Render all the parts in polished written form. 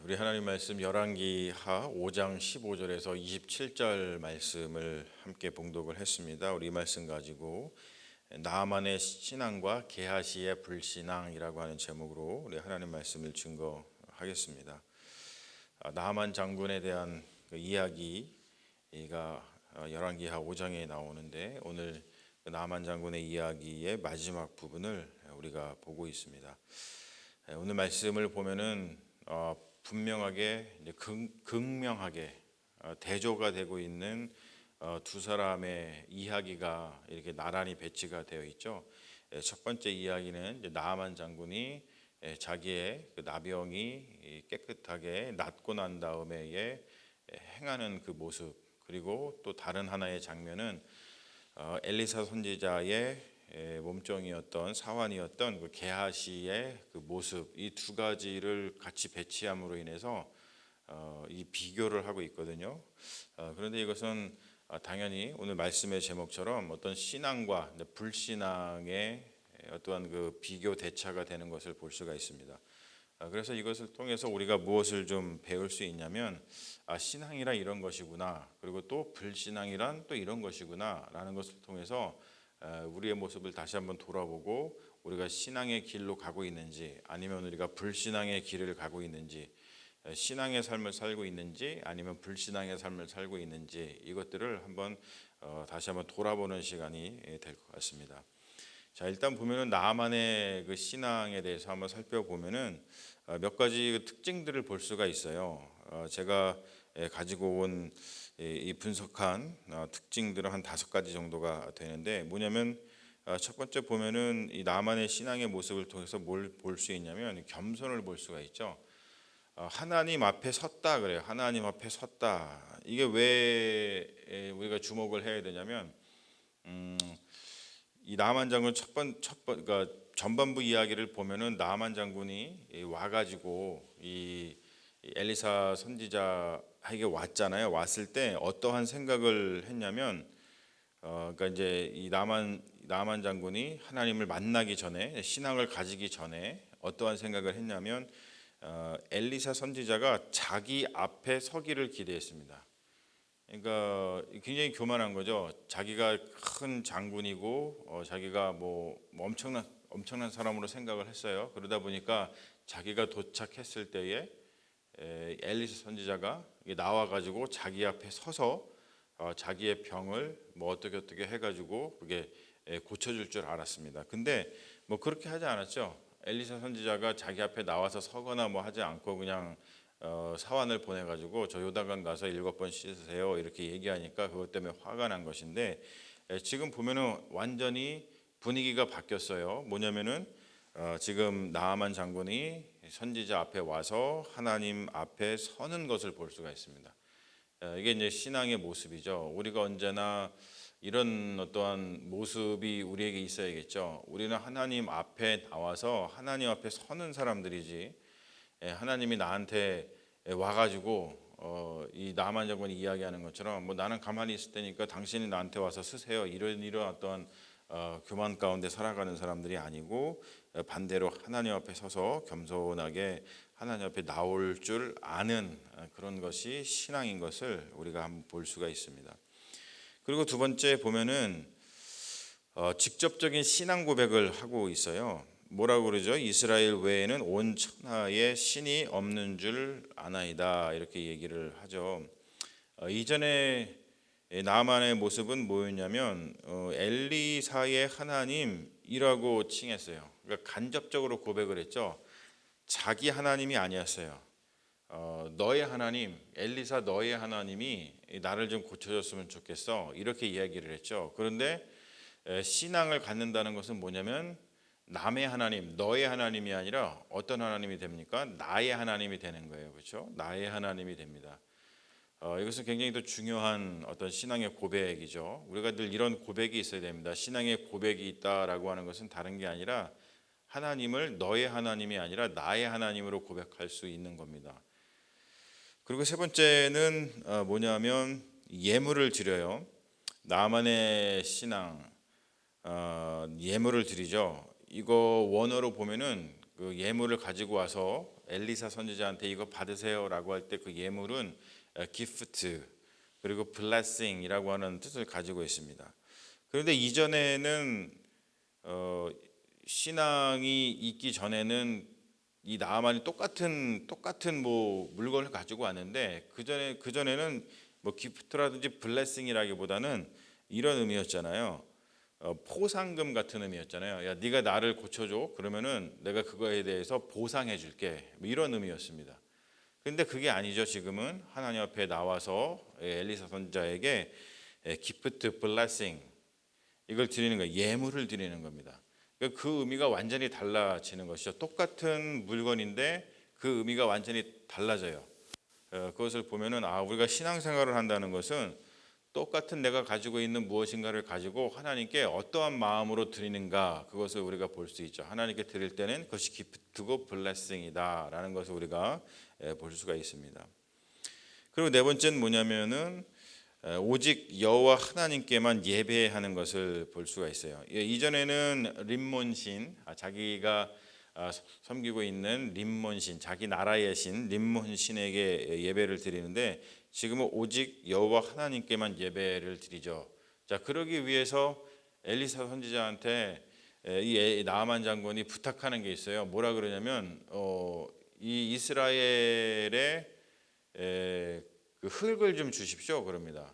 우리 하나님 말씀 열왕기하 5장 15절에서 27절 말씀을 함께 봉독을 했습니다. 우리 이 말씀 가지고 나아만의 신앙과 게하시의 불신앙이라고 하는 제목으로 우리 하나님 말씀을 증거하겠습니다. 나아만 장군에 대한 그 이야기가 열왕기하 5장에 나오는데 오늘 그 나아만 장군의 이야기의 마지막 부분을 우리가 보고 있습니다. 오늘 말씀을 보면은 분명하게 극명하게 대조가 되고 있는 두 사람의 이야기가 이렇게 나란히 배치가 되어 있죠. 첫 번째 이야기는 이제 나아만 장군이 자기의 그 나병이 깨끗하게 낫고 난 다음에 행하는 그 모습, 그리고 또 다른 하나의 장면은 엘리사 선지자의 몸종이었던 사환이었던 그 게하시의 그 모습, 이 두 가지를 같이 배치함으로 인해서 이 비교를 하고 있거든요. 그런데 이것은 당연히 오늘 말씀의 제목처럼 어떤 신앙과 불신앙의 어떠한 그 비교 대차가 되는 것을 볼 수가 있습니다. 그래서 이것을 통해서 우리가 무엇을 좀 배울 수 있냐면 신앙이란 이런 것이구나, 그리고 또 불신앙이란 또 이런 것이구나 라는 것을 통해서 우리의 모습을 다시 한번 돌아보고 우리가 신앙의 길로 가고 있는지 아니면 우리가 불신앙의 길을 가고 있는지, 신앙의 삶을 살고 있는지 아니면 불신앙의 삶을 살고 있는지, 이것들을 한번 다시 한번 돌아보는 시간이 될 것 같습니다. 자, 일단 보면은 나아만의 그 신앙에 대해서 한번 살펴보면은 몇 가지 특징들을 볼 수가 있어요. 제가 가지고 온 이 분석한 특징들은 한 5가지 정도가 되는데, 뭐냐면 첫 번째 보면은 이 나아만의 신앙의 모습을 통해서 뭘 볼 수 있냐면 겸손을 볼 수가 있죠. 하나님 앞에 섰다 그래요. 하나님 앞에 섰다. 이게 왜 우리가 주목을 해야 되냐면 이 나아만 장군 그러니까 전반부 이야기를 보면은 나아만 장군이 와가지고 이 엘리사 선지자에게 왔잖아요. 왔을 때 어떠한 생각을 했냐면, 그러니까 이제 이 나아만 장군이 하나님을 만나기 전에, 신앙을 가지기 전에 어떠한 생각을 했냐면, 엘리사 선지자가 자기 앞에 서기를 기대했습니다. 그러니까 굉장히 교만한 거죠. 자기가 큰 장군이고 자기가 뭐 엄청난 사람으로 생각을 했어요. 그러다 보니까 자기가 도착했을 때에 엘리사 선지자가 나와 가지고 자기 앞에 서서 자기의 병을 뭐 어떻게 해가지고 그게 고쳐줄 줄 알았습니다. 근데 뭐 그렇게 하지 않았죠. 엘리사 선지자가 자기 앞에 나와서 서거나 뭐 하지 않고 그냥 사환을 보내가지고 저 요단강 가서 7번 씻으세요 이렇게 얘기하니까 그것 때문에 화가 난 것인데, 지금 보면은 완전히 분위기가 바뀌었어요. 뭐냐면은 지금 나아만 장군이 선지자 앞에 와서 하나님 앞에 서는 것을 볼 수가 있습니다. 이게 이제 신앙의 모습이죠. 우리가 언제나 이런 어떠한 모습이 우리에게 있어야겠죠. 우리는 하나님 앞에 나와서 하나님 앞에 서는 사람들이지, 하나님이 나한테 와가지고 이 나아만 장군이 이야기하는 것처럼 뭐 나는 가만히 있을 테니까 당신이 나한테 와서 쓰세요, 이런 어떤 교만 가운데 살아가는 사람들이 아니고, 반대로 하나님 앞에 서서 겸손하게 하나님 앞에 나올 줄 아는 그런 것이 신앙인 것을 우리가 한번 볼 수가 있습니다. 그리고 두 번째 보면은 직접적인 신앙 고백을 하고 있어요. 뭐라고 그러죠? 이스라엘 외에는 온 천하에 신이 없는 줄 아나이다, 이렇게 얘기를 하죠. 이전에 나아만의 모습은 뭐였냐면 엘리사의 하나님이라고 칭했어요. 그러니까 간접적으로 고백을 했죠. 자기 하나님이 아니었어요. 너의 하나님, 엘리사 너의 하나님이 나를 좀 고쳐줬으면 좋겠어, 이렇게 이야기를 했죠. 그런데 신앙을 갖는다는 것은 뭐냐면 남의 하나님, 너의 하나님이 아니라 어떤 하나님이 됩니까? 나의 하나님이 되는 거예요. 그렇죠? 나의 하나님이 됩니다. 이것은 굉장히 또 중요한 어떤 신앙의 고백이죠. 우리가 늘 이런 고백이 있어야 됩니다. 신앙의 고백이 있다라고 하는 것은 다른 게 아니라 하나님을 너의 하나님이 아니라 나의 하나님으로 고백할 수 있는 겁니다. 그리고 세 번째는 뭐냐면 예물을 드려요. 나아만의 신앙, 예물을 드리죠. 이거 원어로 보면은 그 예물을 가지고 와서 엘리사 선지자한테 이거 받으세요라고 할 때 그 예물은 gift 그리고 blessing이라고 하는 뜻을 가지고 있습니다. 그런데 이전에는 신앙이 있기 전에는 이 나아만이 똑같은 뭐 물건을 가지고 왔는데 그 전에는 뭐 기프트라든지 블레싱이라기보다는 이런 의미였잖아요. 포상금 같은 의미였잖아요. 야, 네가 나를 고쳐줘. 그러면은 내가 그거에 대해서 보상해 줄게. 뭐 이런 의미였습니다. 근데 그게 아니죠. 지금은 하나님 앞에 나와서 엘리사 선지자에게 기프트 블레싱 이걸 드리는 거예요. 예물을 드리는 겁니다. 그러니까 그 의미가 완전히 달라지는 것이죠. 똑같은 물건인데 그 의미가 완전히 달라져요. 그것을 보면은 우리가 신앙생활을 한다는 것은 똑같은 내가 가지고 있는 무엇인가를 가지고 하나님께 어떠한 마음으로 드리는가 그것을 우리가 볼 수 있죠. 하나님께 드릴 때는 그것이 기프트고 블레싱이다라는 것을 우리가 볼 수가 있습니다. 그리고 네 번째는 뭐냐면은 오직 여호와 하나님께만 예배하는 것을 볼 수가 있어요. 이전에는 림몬신, 자기가 섬기고 있는 림몬신, 자기 나라의 신 림몬신에게 예배를 드리는데 지금은 오직 여호와 하나님께만 예배를 드리죠. 자, 그러기 위해서 엘리사 선지자한테 이 나아만 장군이 부탁하는 게 있어요. 뭐라 그러냐면 이 이스라엘의 그 흙을 좀 주십시오. 그럽니다.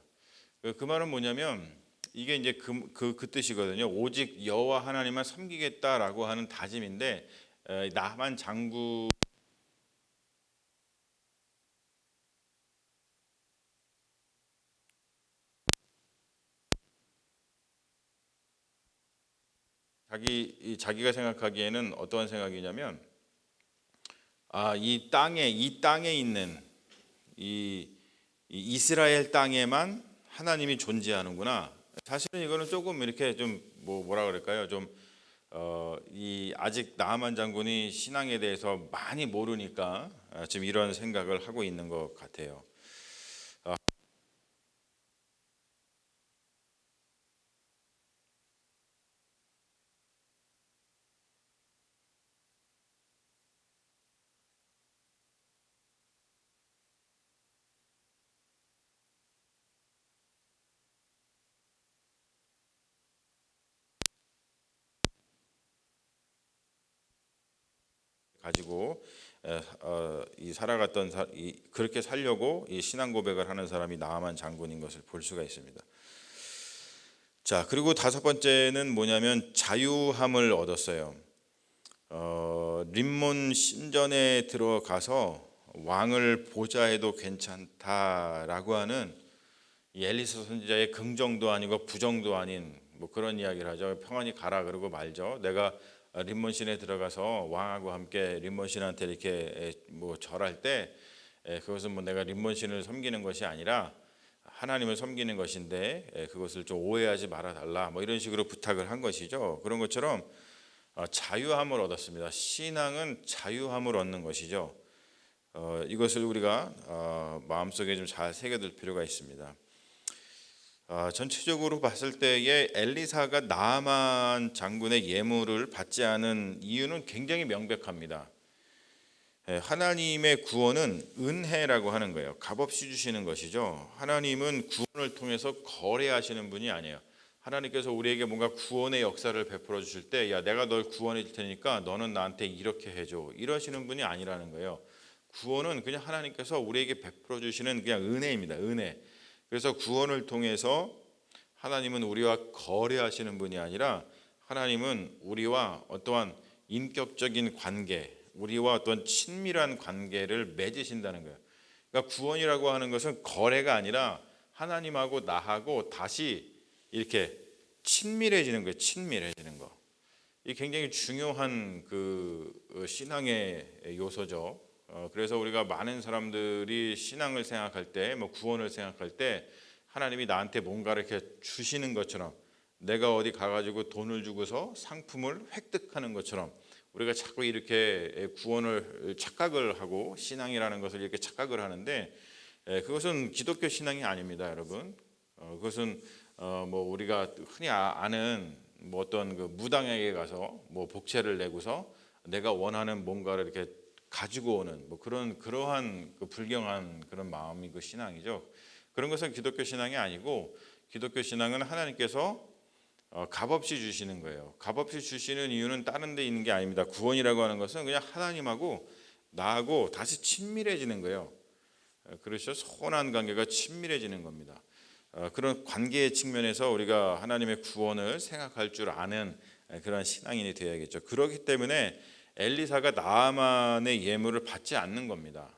그 말은 뭐냐면 이게 이제 그 뜻이거든요. 오직 여호와 하나님만 섬기겠다라고 하는 다짐인데 나만 장군 자기가 생각하기에는 어떠한 생각이냐면 이 땅에 있는 이 이스라엘 땅에만 하나님이 존재하는구나. 사실은 이거는 조금 이렇게 좀 뭐라 그럴까요? 좀 이 아직 나아만 장군이 신앙에 대해서 많이 모르니까 지금 이런 생각을 하고 있는 것 같아요. 가지고 이 살아갔던 그렇게 살려고 이 신앙 고백을 하는 사람이 나아만 장군인 것을 볼 수가 있습니다. 자, 그리고 다섯 번째는 뭐냐면 자유함을 얻었어요. 림몬 신전에 들어가서 왕을 보좌해도 괜찮다라고 하는 이 엘리사 선지자의 긍정도 아니고 부정도 아닌 뭐 그런 이야기를 하죠. 평안히 가라 그러고 말죠. 내가 림몬신에 들어가서 왕하고 함께 림몬신한테 이렇게 뭐 절할 때 그것은 뭐 내가 림몬신을 섬기는 것이 아니라 하나님을 섬기는 것인데 그것을 좀 오해하지 말아 달라 뭐 이런 식으로 부탁을 한 것이죠. 그런 것처럼 자유함을 얻었습니다. 신앙은 자유함을 얻는 것이죠. 이것을 우리가 마음속에 좀 잘 새겨둘 필요가 있습니다. 전체적으로 봤을 때에 엘리사가 나아만 장군의 예물을 받지 않은 이유는 굉장히 명백합니다. 하나님의 구원은 은혜라고 하는 거예요. 값없이 주시는 것이죠. 하나님은 구원을 통해서 거래하시는 분이 아니에요. 하나님께서 우리에게 뭔가 구원의 역사를 베풀어 주실 때, 야, 내가 널 구원해 줄 테니까 너는 나한테 이렇게 해줘. 이러시는 분이 아니라는 거예요. 구원은 그냥 하나님께서 우리에게 베풀어 주시는 그냥 은혜입니다. 은혜. 그래서 구원을 통해서 하나님은 우리와 거래하시는 분이 아니라 하나님은 우리와 어떠한 인격적인 관계, 우리와 어떤 친밀한 관계를 맺으신다는 거예요. 그러니까 구원이라고 하는 것은 거래가 아니라 하나님하고 나하고 다시 이렇게 친밀해지는 거예요. 친밀해지는 거. 이 굉장히 중요한 그 신앙의 요소죠. 그래서 우리가 많은 사람들이 신앙을 생각할 때, 뭐 구원을 생각할 때 하나님이 나한테 뭔가를 이렇게 주시는 것처럼 내가 어디 가가지고 돈을 주고서 상품을 획득하는 것처럼 우리가 자꾸 이렇게 구원을 착각을 하고 신앙이라는 것을 이렇게 착각을 하는데 그것은 기독교 신앙이 아닙니다, 여러분. 그것은 뭐 우리가 흔히 아는 뭐 어떤 그 무당에게 가서 뭐 복채를 내고서 내가 원하는 뭔가를 이렇게 가지고 오는 뭐 그러한 그 불경한 그런 마음이 그 신앙이죠. 그런 것은 기독교 신앙이 아니고 기독교 신앙은 하나님께서 값없이 주시는 거예요. 값없이 주시는 이유는 다른 데 있는 게 아닙니다. 구원이라고 하는 것은 그냥 하나님하고 나하고 다시 친밀해지는 거예요. 그렇죠. 선한 관계가 친밀해지는 겁니다. 그런 관계의 측면에서 우리가 하나님의 구원을 생각할 줄 아는 그런 신앙인이 되어야겠죠. 그렇기 때문에 엘리사가 나아만의 예물을 받지 않는 겁니다.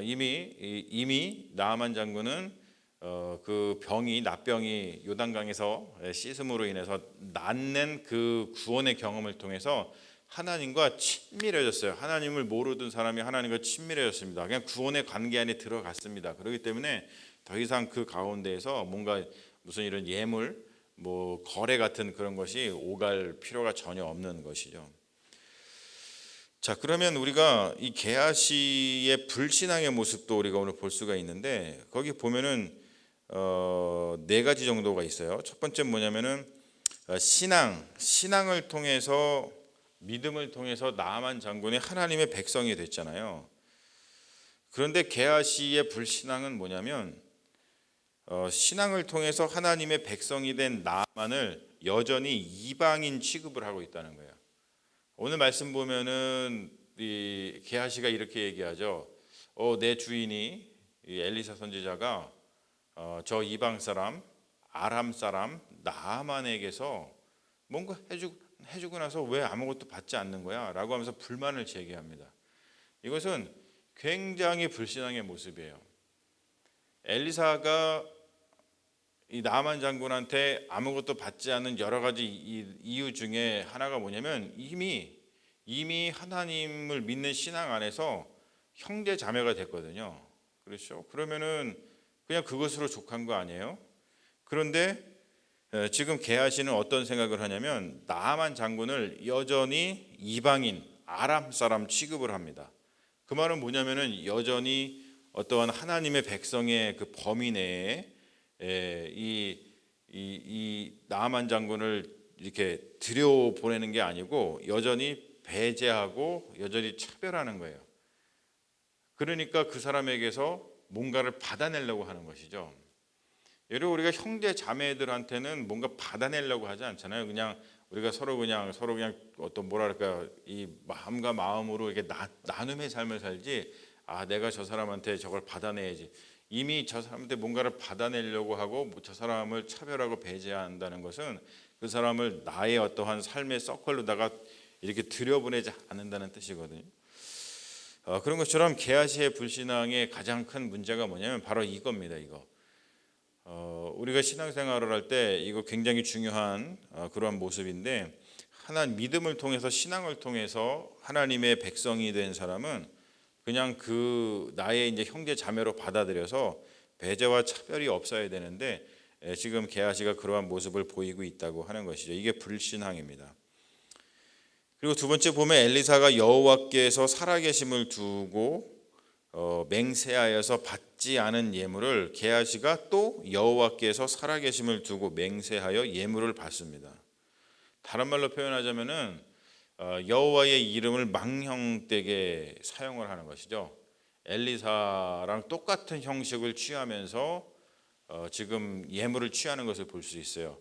이미 나아만 장군은 그 낫병이 요단강에서 씻음으로 인해서 낫는 그 구원의 경험을 통해서 하나님과 친밀해졌어요. 하나님을 모르던 사람이 하나님과 친밀해졌습니다. 그냥 구원의 관계 안에 들어갔습니다. 그렇기 때문에 더 이상 그 가운데에서 뭔가 무슨 이런 예물, 뭐 거래 같은 그런 것이 오갈 필요가 전혀 없는 것이죠. 자, 그러면 우리가 이 게하시의 불신앙의 모습도 우리가 오늘 볼 수가 있는데 거기 보면은 네 가지 정도가 있어요. 첫 번째 뭐냐면은 신앙을 통해서 믿음을 통해서 나아만 장군이 하나님의 백성이 됐잖아요. 그런데 게하시의 불신앙은 뭐냐면 신앙을 통해서 하나님의 백성이 된 나아만을 여전히 이방인 취급을 하고 있다는 거예요. 오늘 말씀 보면은 이 게하시가 이렇게 얘기하죠. 내 주인이 이 엘리사 선지자가 저 이방 사람 아람 사람 나아만에게서 뭔가 해주고 나서 왜 아무것도 받지 않는 거야? 라고 하면서 불만을 제기합니다. 이것은 굉장히 불신앙의 모습이에요. 엘리사가 이 나아만 장군한테 아무것도 받지 않는 여러 가지 이유 중에 하나가 뭐냐면 이미 하나님을 믿는 신앙 안에서 형제 자매가 됐거든요. 그렇죠? 그러면은 그냥 그것으로 족한 거 아니에요? 그런데 지금 게하시는 어떤 생각을 하냐면 나아만 장군을 여전히 이방인 아람 사람 취급을 합니다. 그 말은 뭐냐면은 여전히 어떠한 하나님의 백성의 그 범위 내에 이 나아만 장군을 이렇게 들여 보내는 게 아니고 여전히 배제하고 여전히 차별하는 거예요. 그러니까 그 사람에게서 뭔가를 받아내려고 하는 것이죠. 여러분 우리가 형제 자매들한테는 뭔가 받아내려고 하지 않잖아요. 그냥 우리가 서로 그냥 어떤 뭐랄까 이 마음과 마음으로 이렇게 나눔의 삶을 살지. 내가 저 사람한테 저걸 받아내야지. 이미 저 사람한테 뭔가를 받아내려고 하고 저 사람을 차별하고 배제한다는 것은 그 사람을 나의 어떠한 삶의 서클로다가 이렇게 들여보내지 않는다는 뜻이거든요. 그런 것처럼 게하시의 불신앙의 가장 큰 문제가 뭐냐면 바로 이겁니다. 이거. 우리가 신앙생활을 할 때 이거 굉장히 중요한 그러한 모습인데 믿음을 통해서 신앙을 통해서 하나님의 백성이 된 사람은 그냥 그 나의 이제 형제 자매로 받아들여서 배제와 차별이 없어야 되는데 지금 게하시가 그러한 모습을 보이고 있다고 하는 것이죠. 이게 불신앙입니다. 그리고 두 번째 보면 엘리사가 여호와께서 살아계심을 두고 맹세하여서 받지 않은 예물을 게하시가 또 여호와께서 살아계심을 두고 맹세하여 예물을 받습니다. 다른 말로 표현하자면은 여호와의 이름을 망령되게 사용을 하는 것이죠. 엘리사랑 똑같은 형식을 취하면서 지금 예물을 취하는 것을 볼 수 있어요.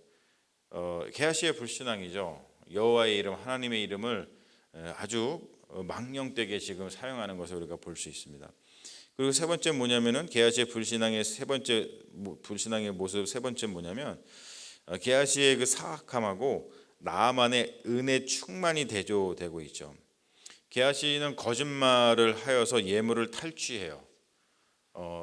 게하시의 불신앙이죠. 여호와의 이름, 하나님의 이름을 아주 망령되게 지금 사용하는 것을 우리가 볼 수 있습니다. 그리고 세 번째 뭐냐면은 게하시의 불신앙의 불신앙의 모습 세 번째 뭐냐면 게하시의 그 사악함하고 나아만의 은혜 충만이 대조되고 있죠. 게하시는 거짓말을 하여서 예물을 탈취해요.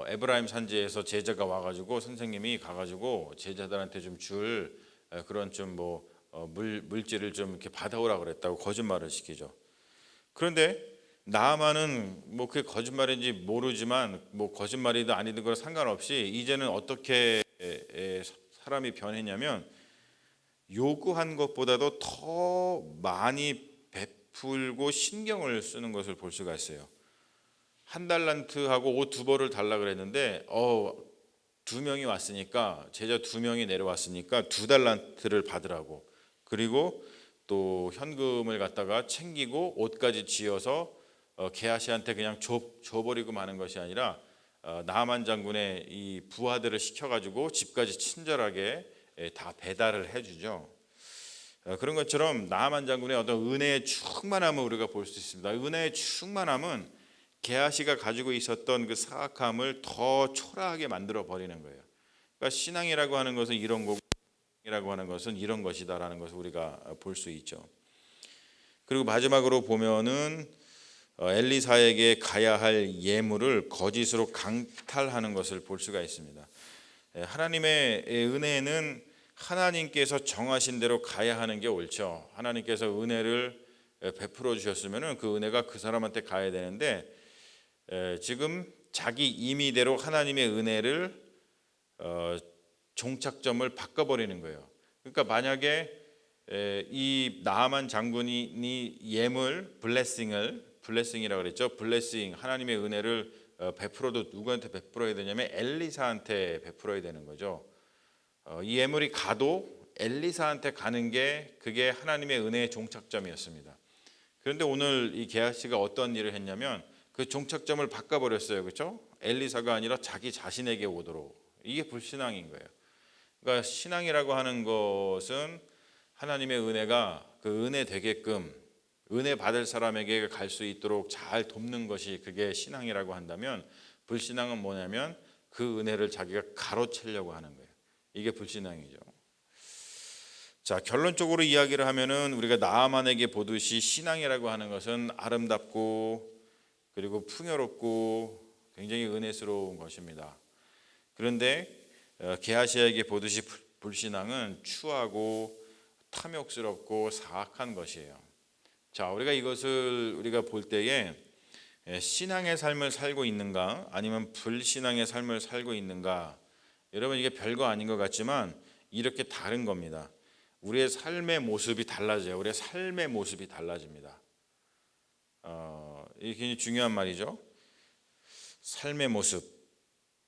에브라임 산지에서 제자가 와가지고 선생님이 가가지고 제자들한테 좀 줄 그런 좀 뭐 물질을 좀 이렇게 받아오라 그랬다고 거짓말을 시키죠. 그런데 나아만은 뭐 그게 거짓말인지 모르지만 뭐 거짓말이든 아니든 그런 상관없이 이제는 어떻게 사람이 변했냐면 요구한 것보다도 더 많이 베풀고 신경을 쓰는 것을 볼 수가 있어요. 1달란트하고 옷 2벌을 달라 그랬는데 2명이 왔으니까 제자 2명이 내려왔으니까 2달란트를 받으라고. 그리고 또 또 현금을 갖다가 챙기고 옷까지 지어서 게하시한테 그냥 줘버리고 마는 것이 아니라 나아만 장군의 이 부하들을 시켜가지고 집까지 친절하게 다 배달을 해주죠. 그런 것처럼 나아만 장군의 어떤 은혜의 충만함을 우리가 볼 수 있습니다. 은혜의 충만함은 게하시가 가지고 있었던 그 사악함을 더 초라하게 만들어 버리는 거예요. 그러니까 신앙이라고 하는 것은 이런 거고, 이라고 하는 것은 이런 것이다라는 것을 우리가 볼 수 있죠. 그리고 마지막으로 보면은 엘리사에게 가야 할 예물을 거짓으로 강탈하는 것을 볼 수가 있습니다. 하나님의 은혜는 하나님께서 정하신 대로 가야 하는 게 옳죠. 하나님께서 은혜를 베풀어 주셨으면 그 은혜가 그 사람한테 가야 되는데 지금 자기 임의대로 하나님의 은혜를 종착점을 바꿔버리는 거예요. 그러니까 만약에 이 나아만 장군이 예물 블레싱이라고 그랬죠. 블레싱 하나님의 은혜를 베풀어도 누구한테 베풀어야 되냐면 엘리사한테 베풀어야 되는 거죠. 이 예물이 가도 엘리사한테 가는 게 그게 하나님의 은혜의 종착점이었습니다. 그런데 오늘 이 게하시가 어떤 일을 했냐면 그 종착점을 바꿔버렸어요. 그렇죠? 엘리사가 아니라 자기 자신에게 오도록. 이게 불신앙인 거예요. 그러니까 신앙이라고 하는 것은 하나님의 은혜가 그 은혜 되게끔 은혜 받을 사람에게 갈 수 있도록 잘 돕는 것이 그게 신앙이라고 한다면, 불신앙은 뭐냐면 그 은혜를 자기가 가로채려고 하는 거예요. 이게 불신앙이죠. 자, 결론적으로 이야기를 하면은 우리가 나아만에게 보듯이 신앙이라고 하는 것은 아름답고 그리고 풍요롭고 굉장히 은혜스러운 것입니다. 그런데 게하시에게 보듯이 불신앙은 추하고 탐욕스럽고 사악한 것이에요. 자, 우리가 이것을 우리가 볼 때에 신앙의 삶을 살고 있는가 아니면 불신앙의 삶을 살고 있는가, 여러분 이게 별거 아닌 것 같지만 이렇게 다른 겁니다. 우리의 삶의 모습이 달라져요. 우리의 삶의 모습이 달라집니다. 이게 굉장히 중요한 말이죠. 삶의 모습,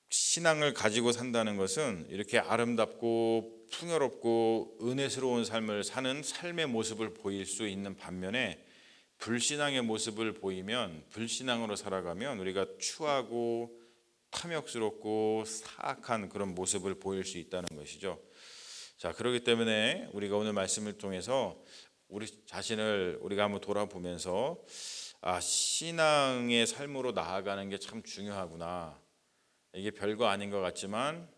신앙을 가지고 산다는 것은 이렇게 아름답고 풍요롭고 은혜스러운 삶을 사는 삶의 모습을 보일 수 있는 반면에, 불신앙의 모습을 보이면, 불신앙으로 살아가면 우리가 추하고 탐욕스럽고 사악한 그런 모습을 보일 수 있다는 것이죠. 자, 그렇기 때문에 우리가 오늘 말씀을 통해서 우리 자신을 우리가 한번 돌아보면서 신앙의 삶으로 나아가는 게 참 중요하구나. 이게 별거 아닌 것 같지만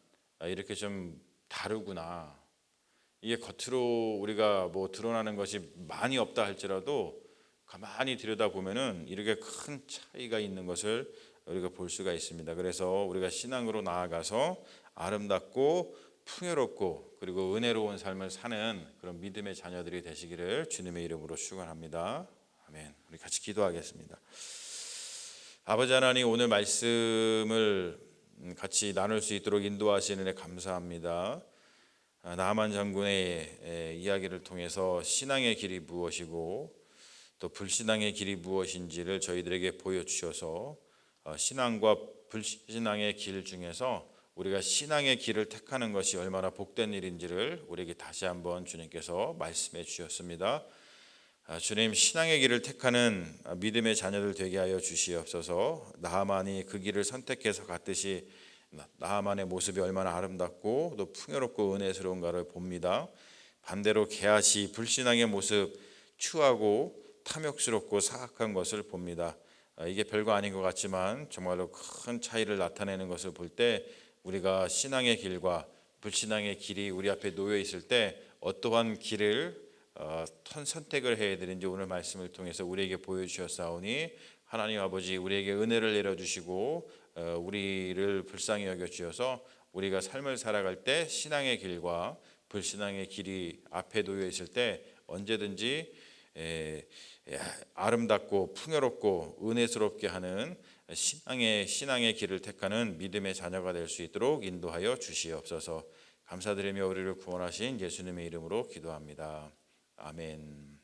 이렇게 좀 다르구나. 이게 겉으로 우리가 뭐 드러나는 것이 많이 없다 할지라도 가만히 들여다보면은 이렇게 큰 차이가 있는 것을 우리가 볼 수가 있습니다. 그래서 우리가 신앙으로 나아가서 아름답고 풍요롭고 그리고 은혜로운 삶을 사는 그런 믿음의 자녀들이 되시기를 주님의 이름으로 축원합니다. 아멘. 우리 같이 기도하겠습니다. 아버지 하나님, 오늘 말씀을 같이 나눌 수 있도록 인도하시는 데 감사합니다. 나아만 장군의 이야기를 통해서 신앙의 길이 무엇이고 또 불신앙의 길이 무엇인지를 저희들에게 보여주셔서 신앙과 불신앙의 길 중에서 우리가 신앙의 길을 택하는 것이 얼마나 복된 일인지를 우리에게 다시 한번 주님께서 말씀해 주셨습니다. 주님, 신앙의 길을 택하는 믿음의 자녀들 되게 하여 주시옵소서. 나아만이 그 길을 선택해서 갔듯이 나아만의 모습이 얼마나 아름답고 또 풍요롭고 은혜스러운가를 봅니다. 반대로 게하시 불신앙의 모습, 추하고 탐욕스럽고 사악한 것을 봅니다. 이게 별거 아닌 것 같지만 정말로 큰 차이를 나타내는 것을 볼 때 우리가 신앙의 길과 불신앙의 길이 우리 앞에 놓여 있을 때 어떠한 길을 선택을 해야 되는지 오늘 말씀을 통해서 우리에게 보여주셨사오니, 하나님 아버지 우리에게 은혜를 내려주시고 우리를 불쌍히 여겨주셔서 우리가 삶을 살아갈 때 신앙의 길과 불신앙의 길이 앞에 놓여 있을 때 언제든지 아름답고 풍요롭고 은혜스럽게 하는 신앙의 길을 택하는 믿음의 자녀가 될 수 있도록 인도하여 주시옵소서. 감사드리며 우리를 구원하신 예수님의 이름으로 기도합니다. 아멘.